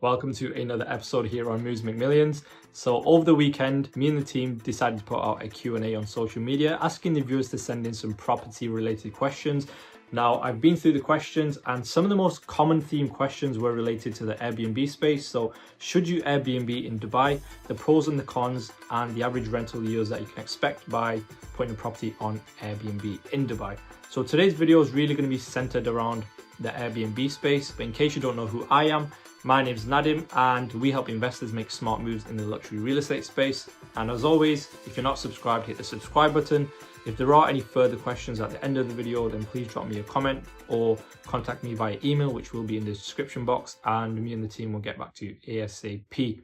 Welcome to another episode here on Moves McMillions. So over the weekend, me and the team decided to put out a Q&A on social media, asking the viewers to send in some property related questions. Now, I've been through the questions and some of the most common themed questions were related to the Airbnb space. So should you Airbnb in Dubai, the pros and the cons, and the average rental yields that you can expect by putting a property on Airbnb in Dubai. So today's video is really going to be centered around the Airbnb space. But in case you don't know who I am, my name is Nadim and we help investors make smart moves in the luxury real estate space. And as always, if you're not subscribed, hit the subscribe button. If there are any further questions at the end of the video, then please drop me a comment or contact me via email, which will be in the description box, and me and the team will get back to you ASAP.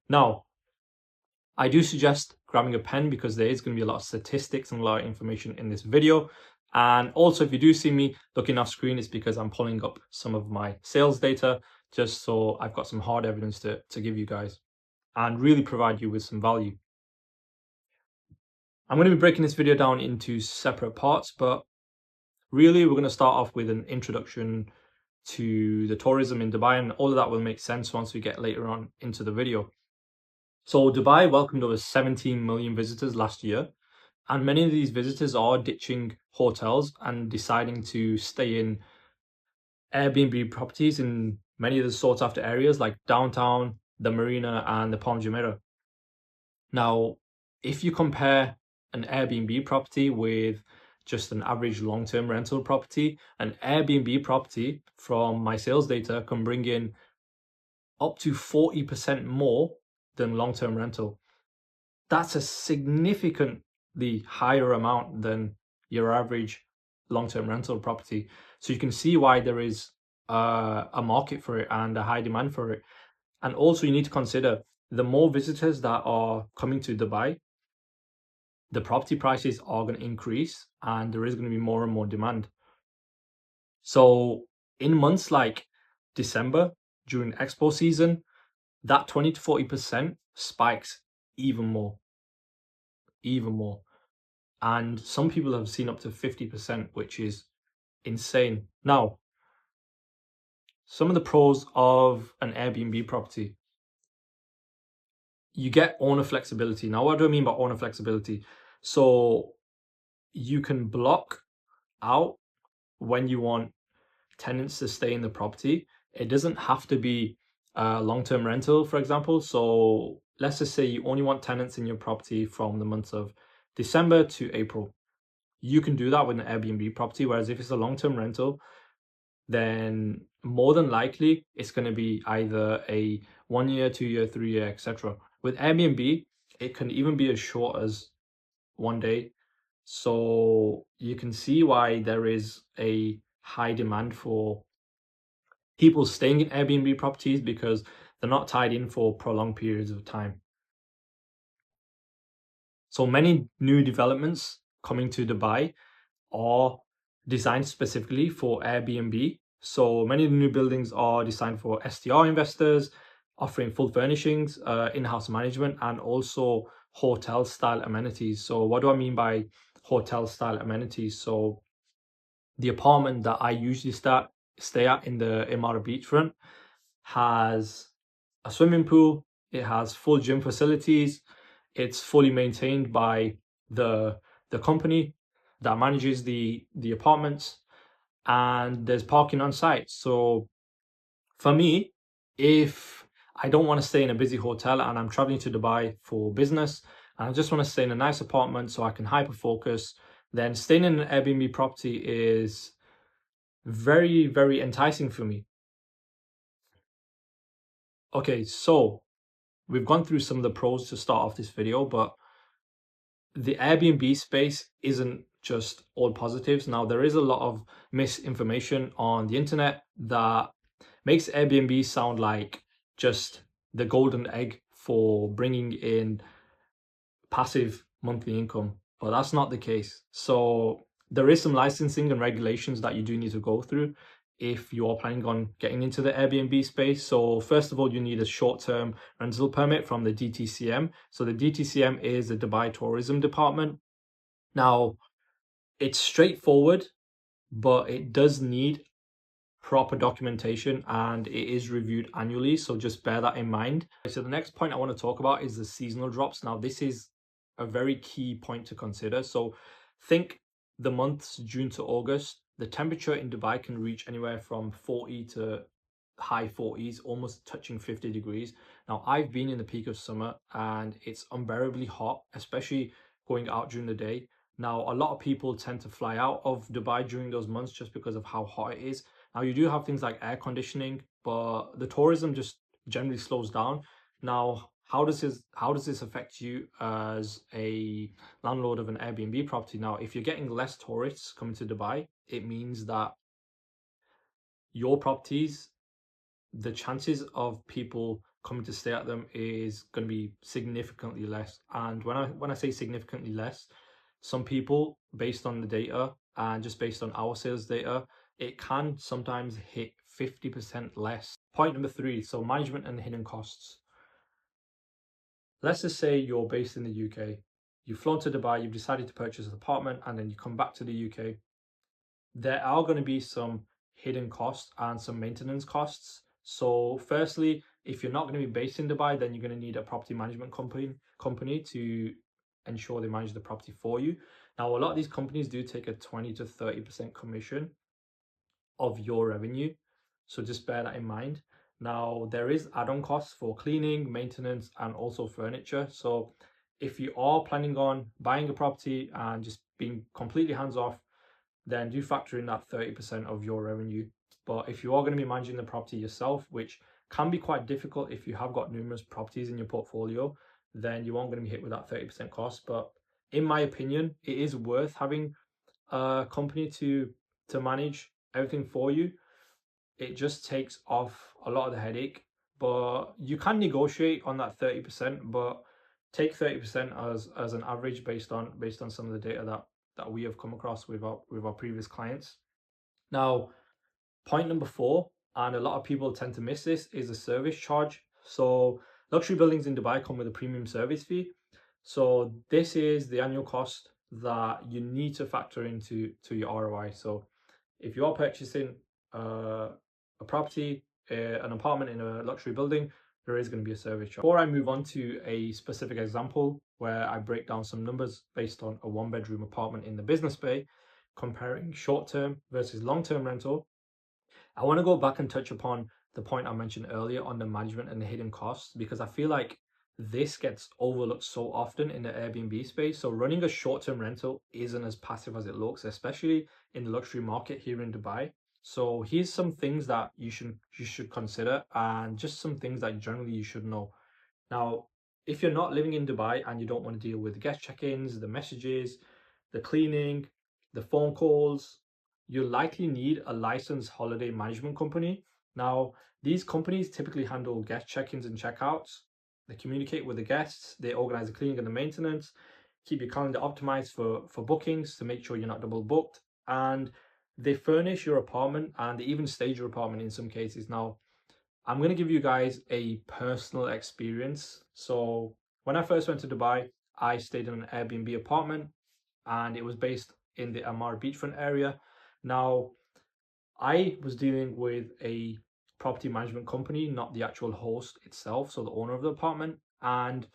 Now, I do suggest grabbing a pen because there is going to be a lot of statistics and a lot of information in this video. And also, if you do see me looking off screen, it's because I'm pulling up some of my sales data, just so I've got some hard evidence to give you guys and really provide you with some value. I'm going to be breaking this video down into separate parts, but really we're going to start off with an introduction to the tourism in Dubai, and all of that will make sense once we get later on into the video. So Dubai welcomed over 17 million visitors last year, and many of these visitors are ditching hotels and deciding to stay in Airbnb properties in many of the sought after areas like downtown, the marina, and the Palm Jumeirah. Now, if you compare an Airbnb property with just an average long-term rental property, an Airbnb property from my sales data can bring in up to 40% more than long-term rental. That's a significantly higher amount than your average long-term rental property. So you can see why there is a market for it and a high demand for it. And also you need to consider the more visitors that are coming to Dubai, the property prices are going to increase and there is going to be more and more demand. So in months like December, during expo season, that 20 to 40% spikes even more. And some people have seen up to 50%, which is insane. Now, some of the pros of an Airbnb property. You get owner flexibility. Now, what do I mean by owner flexibility? So you can block out when you want tenants to stay in the property. It doesn't have to be a long-term rental, for example. So let's just say you only want tenants in your property from the months of December to April. You can do that with an Airbnb property, whereas if it's a long-term rental, then more than likely it's going to be either a 1 year, 2 year, 3 year, etc. With Airbnb, it can even be as short as 1 day. So you can see why there is a high demand for people staying in Airbnb properties because they're not tied in for prolonged periods of time. So many new developments coming to Dubai are designed specifically for Airbnb. So many of the new buildings are designed for STR investors, offering full furnishings, in-house management, and also hotel style amenities. So what do I mean by hotel style amenities? So the apartment that I usually stay at in the Imara beachfront has a swimming pool, it has full gym facilities, it's fully maintained by the company that manages the apartments, and there's parking on site. So for me, if I don't want to stay in a busy hotel and I'm traveling to Dubai for business and I just want to stay in a nice apartment so I can hyper focus, then staying in an Airbnb property is very, very enticing for me. Okay, so we've gone through some of the pros to start off this video, but the Airbnb space isn't just all positives. Now, there is a lot of misinformation on the internet that makes Airbnb sound like just the golden egg for bringing in passive monthly income, but that's not the case. So there is some licensing and regulations that you do need to go through if you are planning on getting into the Airbnb space. So first of all, you need a short-term rental permit from the DTCM. So the DTCM is the Dubai Tourism Department. Now, it's straightforward, but it does need proper documentation and it is reviewed annually, so just bear that in mind. So the next point I want to talk about is the seasonal drops. Now this is a very key point to consider. So think the months June to August, the temperature in Dubai can reach anywhere from 40 to high 40s, almost touching 50 degrees. Now I've been in the peak of summer and it's unbearably hot, especially going out during the day. Now a lot of people tend to fly out of Dubai during those months just because of how hot it is. Now you do have things like air conditioning, but the tourism just generally slows down. Now, how does this affect you as a landlord of an Airbnb property? Now, if you're getting less tourists coming to Dubai, it means that your properties, the chances of people coming to stay at them is going to be significantly less. And when I say significantly less, some people, based on the data and just based on our sales data, it can sometimes hit 50% less. Point number three, so management and hidden costs. Let's just say you're based in the UK, you've flown to Dubai, you've decided to purchase an apartment, and then you come back to the UK. There are going to be some hidden costs and some maintenance costs. So firstly, if you're not going to be based in Dubai, then you're going to need a property management company to ensure they manage the property for you. Now, a lot of these companies do take a 20 to 30% commission of your revenue. So just bear that in mind. Now, there is add-on costs for cleaning, maintenance, and also furniture. So if you are planning on buying a property and just being completely hands-off, then do factor in that 30% of your revenue. But if you are going to be managing the property yourself, which can be quite difficult if you have got numerous properties in your portfolio, then you aren't going to be hit with that 30% cost. But in my opinion, it is worth having a company to manage everything for you. It just takes off a lot of the headache, but you can negotiate on that 30%, but take 30% as an average based on some of the data that we have come across with our previous clients. Now, point number four, and a lot of people tend to miss this, is a service charge. So luxury buildings in Dubai come with a premium service fee. So this is the annual cost that you need to factor into your ROI. So if you are purchasing a property, an apartment in a luxury building, there is going to be a service charge. Before I move on to a specific example where I break down some numbers based on a one-bedroom apartment in the business bay, comparing short-term versus long-term rental, I want to go back and touch upon the point I mentioned earlier on the management and the hidden costs, because I feel like this gets overlooked so often in the Airbnb space. So running a short-term rental isn't as passive as it looks, especially in the luxury market here in Dubai. So here's some things that you should consider and just some things that generally you should know. Now, if you're not living in Dubai and you don't want to deal with the guest check-ins, the messages, the cleaning, the phone calls, you likely need a licensed holiday management company. Now, these companies typically handle guest check-ins and checkouts. They communicate with the guests, they organize the cleaning and the maintenance, keep your calendar optimized for bookings to make sure you're not double booked, and they furnish your apartment and they even stage your apartment in some cases. Now, I'm going to give you guys a personal experience. So when I first went to Dubai, I stayed in an Airbnb apartment and it was based in the Amar beachfront area. Now, I was dealing with a property management company, not the actual host itself, so the owner of the apartment. And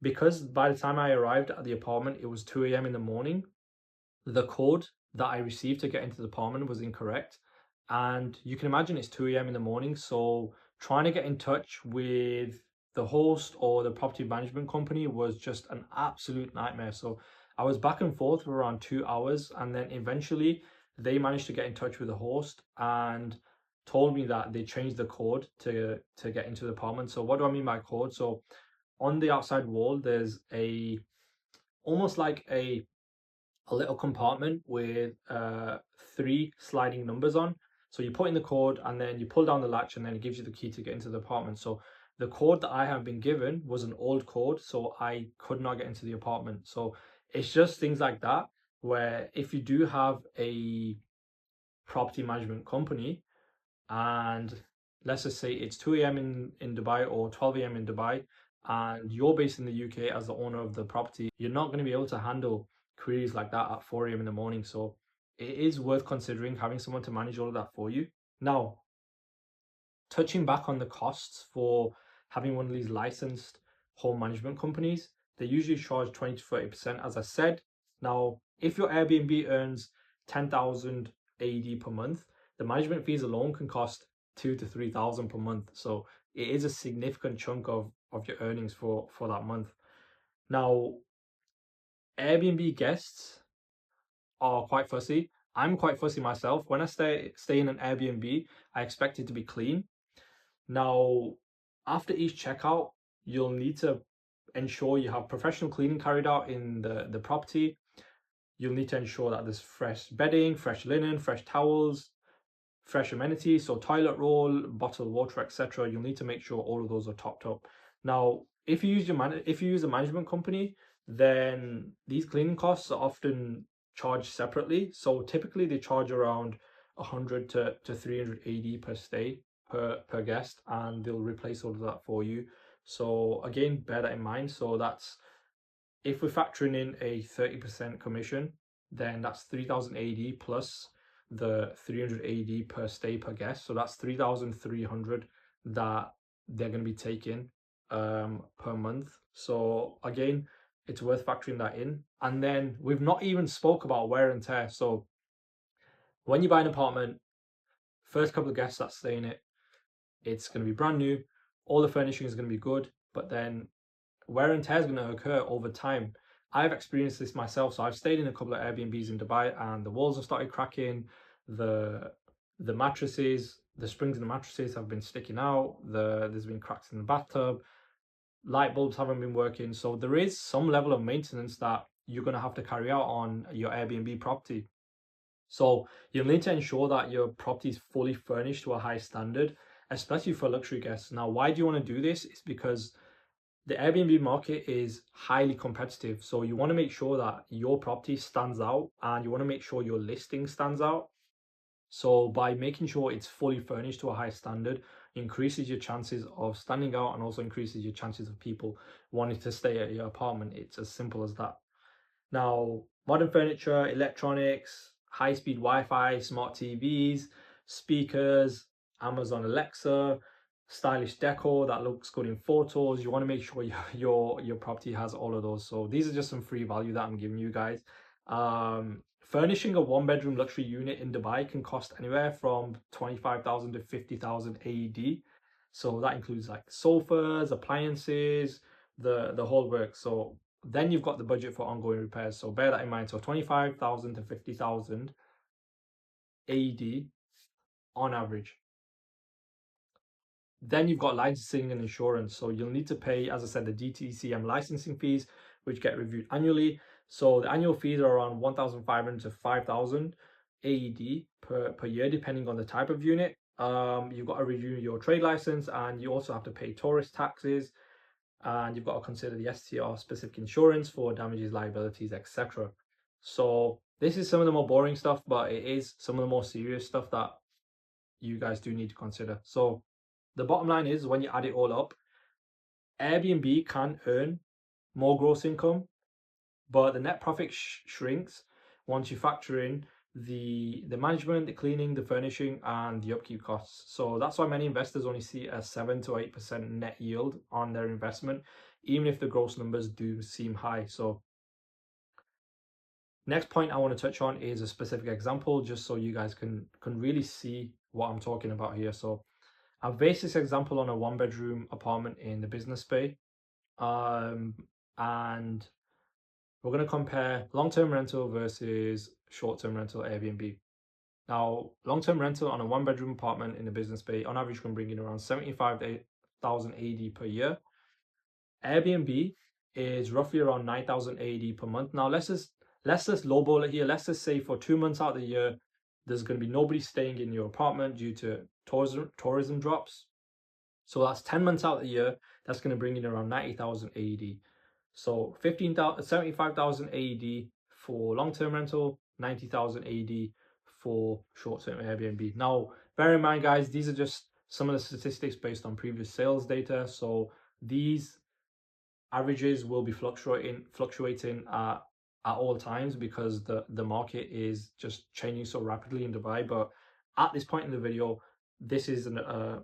because by the time I arrived at the apartment, it was 2 a.m. in the morning, the code that I received to get into the apartment was incorrect. And you can imagine it's 2 a.m. in the morning. So trying to get in touch with the host or the property management company was just an absolute nightmare. So I was back and forth for around 2 hours. And then eventually they managed to get in touch with the host and told me that they changed the code to get into the apartment. So what do I mean by code? So on the outside wall, there's almost like a little compartment with three sliding numbers on. So you put in the code and then you pull down the latch and then it gives you the key to get into the apartment. So the code that I have been given was an old code, so I could not get into the apartment. So it's just things like that where if you do have a property management company and let's just say it's 2 a.m. in Dubai or 12 a.m. in Dubai, and you're based in the UK as the owner of the property, you're not going to be able to handle queries like that at 4 a.m. in the morning. So it is worth considering having someone to manage all of that for you. Now, touching back on the costs for having one of these licensed home management companies, they usually charge 20 to 30%, as I said. Now, if your Airbnb earns 10,000 AED per month, the management fees alone can cost 2 to 3,000 per month. So it is a significant chunk of your earnings for that month. Now, Airbnb guests are quite fussy. I'm quite fussy myself. When I stay in an Airbnb, I expect it to be clean. Now, after each checkout, you'll need to ensure you have professional cleaning carried out in the property. You'll need to ensure that there's fresh bedding, fresh linen, fresh towels, fresh amenities, so toilet roll, bottled water, etc. You'll need to make sure all of those are topped up. Now, if you use a management company, then these cleaning costs are often charged separately. So typically they charge around 100 to 300 AD per stay per guest, and they'll replace all of that for you. So again, bear that in mind. So that's, if we're factoring in a 30% commission, then that's 3,000 AD plus the 300 AD per stay per guest. So that's 3,300 that they're going to be taking per month. So again, it's worth factoring that in. And then we've not even spoke about wear and tear. So when you buy an apartment, first couple of guests that stay in it, it's going to be brand new. All the furnishing is going to be good, but then wear and tear is going to occur over time. I've experienced this myself. So I've stayed in a couple of Airbnbs in Dubai, and the walls have started cracking. The mattresses, the springs in the mattresses have been sticking out. There's been cracks in the bathtub. Light bulbs haven't been working. So there is some level of maintenance that you're going to have to carry out on your Airbnb property. So you'll need to ensure that your property is fully furnished to a high standard, especially for luxury guests. Now, why do you want to do this? It's because the Airbnb market is highly competitive. So you want to make sure that your property stands out, and you want to make sure your listing stands out. So by making sure it's fully furnished to a high standard, increases your chances of standing out, and also increases your chances of people wanting to stay at your apartment. It's as simple as that. Now, modern furniture, electronics, high-speed Wi-Fi, smart TVs, speakers, Amazon Alexa, stylish decor that looks good in photos. You want to make sure your property has all of those. So these are just some free value that I'm giving you guys. Furnishing a one-bedroom luxury unit in Dubai can cost anywhere from 25,000 to 50,000 AED. So that includes like sofas, appliances, the whole work. So then you've got the budget for ongoing repairs. So bear that in mind. So 25,000 to 50,000 AED on average. Then you've got licensing and insurance. So you'll need to pay, as I said, the DTCM licensing fees, which get reviewed annually. So the annual fees are around 1,500 to 5,000 AED per year, depending on the type of unit. You've got to review your trade license, and you also have to pay tourist taxes, and you've got to consider the STR specific insurance for damages, liabilities, etc. So this is some of the more boring stuff, but it is some of the more serious stuff that you guys do need to consider. So the bottom line is, when you add it all up, Airbnb can earn more gross income, but the net profit shrinks once you factor in the management, the cleaning, the furnishing, and the upkeep costs. So that's why many investors only see a 7 to 8% net yield on their investment, even if the gross numbers do seem high. So next point I want to touch on is a specific example, just so you guys can really see what I'm talking about here. So I've based this example on a one-bedroom apartment in the Business Bay, and we're going to compare long-term rental versus short-term rental Airbnb. Now, long-term rental on a one-bedroom apartment in the Business Bay on average can bring in around 75,000 AD per year. Airbnb is roughly around 9,000 AD per month. Now, let's just lowball it here. Let's just say for 2 months out of the year, there's going to be nobody staying in your apartment due to tourism drops. So that's 10 months out of the year. That's going to bring in around 90,000 AED. So 75,000 AED for long-term rental, 90,000 AED for short-term Airbnb. Now, bear in mind, guys, these are just some of the statistics based on previous sales data. So these averages will be fluctuating at all times, because the market is just changing so rapidly in Dubai. But at this point in the video, this is a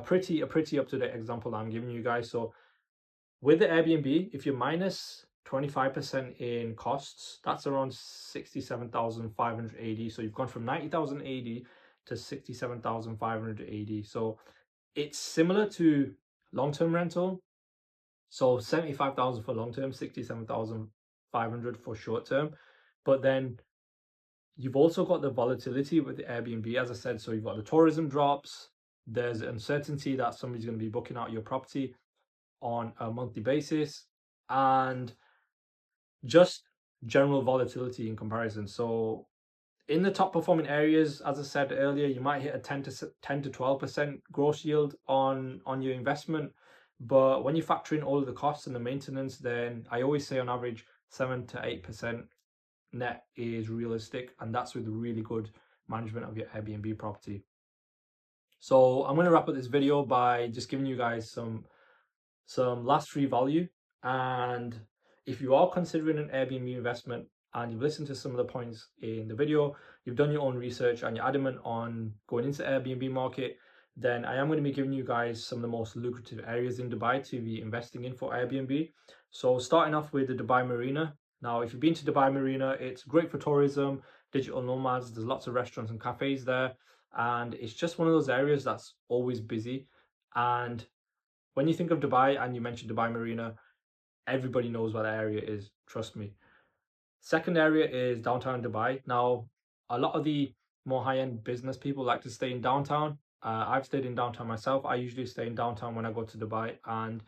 pretty up-to-date example that I'm giving you guys. So with the Airbnb, if you're minus 25% in costs, that's around 67,580. So you've gone from 90,080 to 67,580. So it's similar to long-term rental. So 75,000 for long-term, 67,500 for short-term. But then you've also got the volatility with the Airbnb, as I said. So you've got the tourism drops. There's uncertainty that somebody's going to be booking out your property on a monthly basis, and just general volatility in comparison. So in the top performing areas, as I said earlier, you might hit a 10 to 12% gross yield on your investment. But when you factor in all of the costs and the maintenance, then I always say on average 7 to 8% net is realistic, and that's with really good management of your Airbnb property. So I'm going to wrap up this video by just giving you guys some last free value. And if you are considering an Airbnb investment and you've listened to some of the points in the video, you've done your own research and you're adamant on going into the Airbnb market, then I am going to be giving you guys some of the most lucrative areas in Dubai to be investing in for Airbnb. So starting off with the Dubai Marina. Now, if you've been to Dubai Marina, it's great for tourism, digital nomads. There's lots of restaurants and cafes there, and it's just one of those areas that's always busy. And when you think of Dubai and you mention Dubai Marina, everybody knows what that area is, trust me. Second area is downtown Dubai. Now, a lot of the more high-end business people like to stay in downtown. I've stayed in downtown myself. I usually stay in downtown when I go to Dubai, and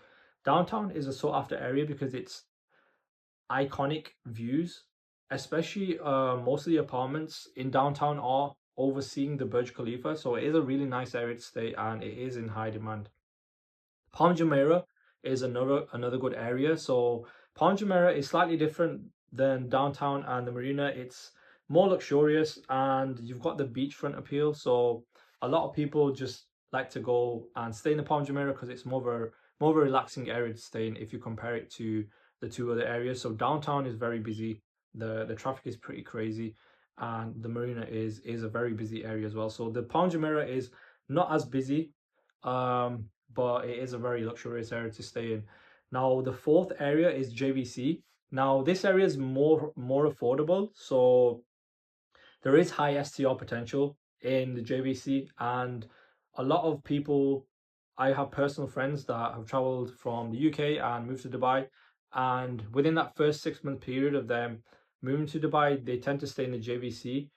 downtown is a sought-after area because it's iconic views, especially most of the apartments in downtown are overseeing the Burj Khalifa, so it is a really nice area to stay and it is in high demand. Palm Jumeirah is another good area. So Palm Jumeirah is slightly different than downtown and the marina. It's more luxurious and you've got the beachfront appeal. So a lot of people just like to go and stay in the Palm Jumeirah because it's more of a relaxing area to stay in if you compare it to the two other areas. So downtown is very busy. The traffic is pretty crazy, and the marina is a very busy area as well. So the Palm Jumeirah is not as busy, but it is a very luxurious area to stay in. Now, the fourth area is JVC. Now, this area is more affordable, so there is high STR potential in the JVC, and a lot of people, I have personal friends that have traveled from the UK and moved to Dubai, and within that first 6 month period of them moving to Dubai, they tend to stay in the JVC,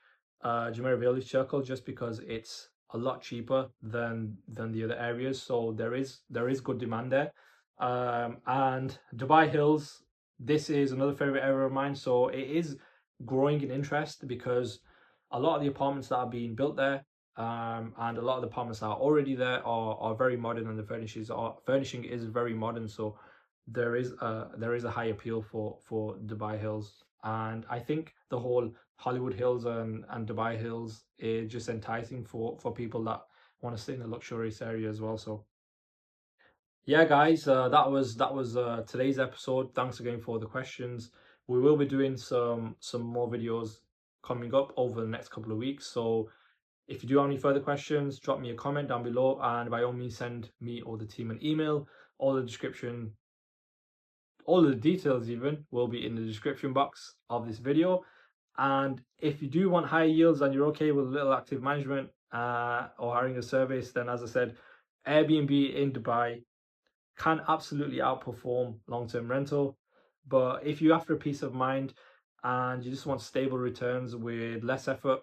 Jumeirah Village Circle, just because it's a lot cheaper than the other areas. So there is good demand there. And Dubai Hills, this is another favorite area of mine. So it is growing in interest because a lot of the apartments that are being built there, and a lot of the apartments that are already there are very modern, and the furnishing is very modern. So there is a high appeal for Dubai Hills, and I think the whole Hollywood Hills and Dubai Hills is just enticing for people that want to stay in a luxurious area as well. So yeah, guys, that was today's episode. Thanks again for the questions. We will be doing some more videos coming up over the next couple of weeks. So if you do have any further questions, drop me a comment down below, and by all means send me or the team an email. All the details even will be in the description box of this video. And if you do want higher yields and you're okay with a little active management or hiring a service, then as I said, Airbnb in Dubai can absolutely outperform long-term rental. But if you're after peace of mind and you just want stable returns with less effort,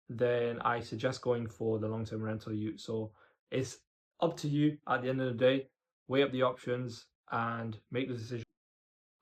then I suggest going for the long-term rental route. So it's up to you at the end of the day. Weigh up the options and make the decision.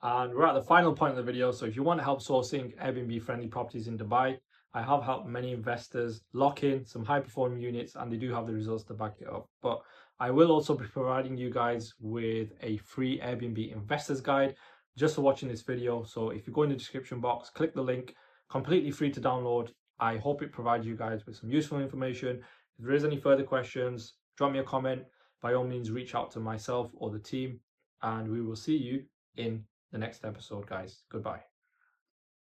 And we're at the final point of the video. So if you want to help sourcing Airbnb friendly properties in Dubai, I have helped many investors lock in some high performing units, and they do have the results to back it up. But I will also be providing you guys with a free Airbnb investors guide just for watching this video. So if you go in the description box, click the link, completely free to download. I hope it provides you guys with some useful information. If there is any further questions, drop me a comment. By all means, reach out to myself or the team, and we will see you in the next episode, guys. Goodbye.